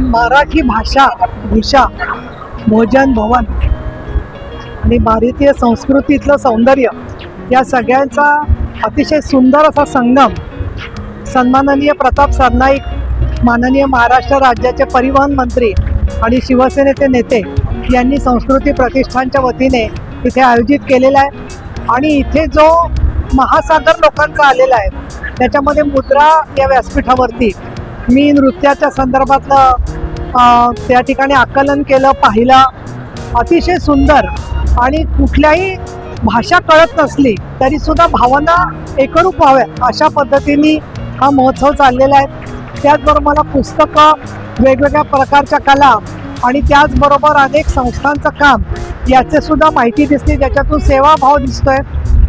मराठी भाषा भूषा भोजन भवन आणि भारतीय संस्कृतीतलं सौंदर्य या सगळ्यांचा अतिशय सुंदर असा संगम सन्माननीय प्रताप सरनाईक, माननीय महाराष्ट्र राज्याचे परिवहन मंत्री आणि शिवसेनेचे नेते यांनी संस्कृती प्रतिष्ठानच्या वतीने इथे आयोजित केलेला आहे। आणि इथे जो महासागर लोकांचा आलेला आहे त्याच्यामध्ये मुद्रा या व्यासपीठावरती मी नृत्याच्या संदर्भातलं त्या ठिकाणी आकलन केलं, पाहिलं। अतिशय सुंदर आणि कुठल्याही भाषा कळत नसली तरी सुद्धा भावना एकरूप व्हाव्या अशा पद्धतीने हा महोत्सव चाललेला आहे। त्याचबरोबर मला पुस्तकं, वेगवेगळ्या प्रकारच्या कला आणि त्याचबरोबर अनेक संस्थांचं काम याचे सुद्धा माहिती दिसते, ज्याच्यातून सेवाभाव दिसतोय।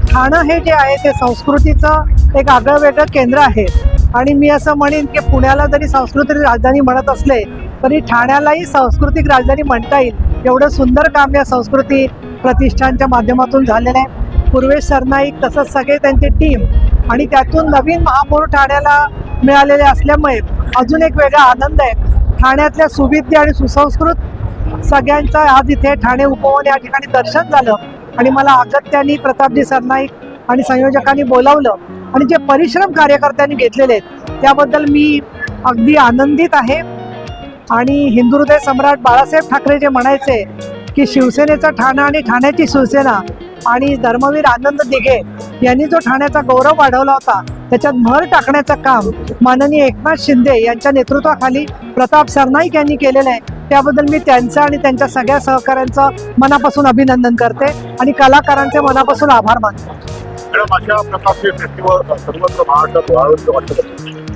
ठाणं हे जे आहे ते संस्कृतीचं एक आगळं वेगळं केंद्र आहे आणि मी असं म्हणेन की पुण्याला जरी सांस्कृतिक राजधानी म्हणत असले तरी ठाण्यालाही सांस्कृतिक राजधानी म्हणता येईल, एवढं सुंदर काम या संस्कृती प्रतिष्ठानच्या माध्यमातून झालेलं आहे। पूर्वेश सरनाईक तसंच सगळे त्यांची टीम आणि त्यातून नवीन महापौर ठाण्याला मिळालेले असल्यामुळे अजून एक वेगळा आनंद आहे। ठाण्यातल्या सुविद्य आणि सुसंस्कृत सगळ्यांचा आज इथे ठाणे उपवन या ठिकाणी दर्शन झालं आणि मला अगत्याने प्रतापजी सरनाईक आणि संयोजकांनी बोलावलं आणि जे परिश्रम कार्यकर्त्यांनी घेतलेले आहेत त्याबद्दल मी अगदी आनंदित आहे। आणि हिंदू हृदय सम्राट बाळासाहेब ठाकरे जे म्हणायचे की शिवसेनेचं ठाणं आणि ठाण्याची शिवसेना आणि धर्मवीर आनंद दिघे यांनी जो ठाण्याचा गौरव वाढवला होता त्याच्यात भर टाकण्याचं काम माननीय एकनाथ शिंदे यांच्या नेतृत्वाखाली प्रताप सरनाईक यांनी केलेलं आहे। त्याबद्दल मी त्यांचं आणि त्यांच्या सगळ्या सहकाऱ्यांचं मनापासून अभिनंदन करते आणि कलाकारांचे मनापासून आभार मानते।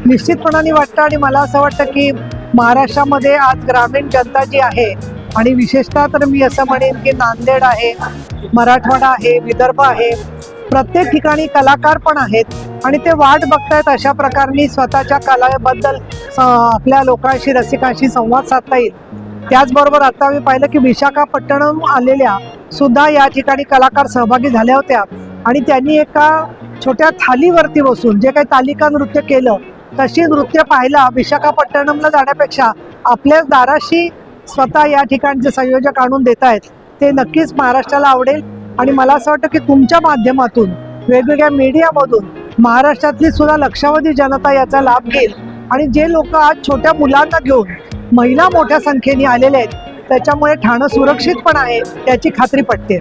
निश्चितपणाने वाटतं आणि मला असं वाटतं की महाराष्ट्रामध्ये आज ग्रामीण जनता जी आहे आणि विशेषतः तर मी असं म्हणेन की नांदेड आहे, मराठवाडा आहे, विदर्भ आहे, प्रत्येक ठिकाणी कलाकार पण आहेत आणि ते वाट बघतायत अशा प्रकारे स्वतःच्या कलेबद्दल आपल्या लोकांशी, रसिकांशी संवाद साधता येईल। त्याचबरोबर आता मी पाहिलं की विशाखापट्टणम आलेल्या सुद्धा या ठिकाणी कलाकार सहभागी झाल्या होत्या आणि त्यांनी एका छोट्या थालीवरती बसून जे काही तालिका नृत्य केलं तशी नृत्य पाहायला विशाखापट्टणमला जाण्यापेक्षा आपल्याच दाराशी स्वतः या ठिकाणचे संयोजक आणून देत आहेत, ते नक्कीच महाराष्ट्राला आवडेल। आणि मला असं वाटतं की तुमच्या माध्यमातून वेगवेगळ्या मीडियामधून महाराष्ट्रातली सुद्धा लक्षावधी जनता याचा लाभ घेईल आणि जे लोक आज छोट्या मुलांना घेऊन महिला मोठ्या संख्येने आलेले आहेत त्याच्यामुळे ठाणं सुरक्षित पण आहे याची खात्री पटते।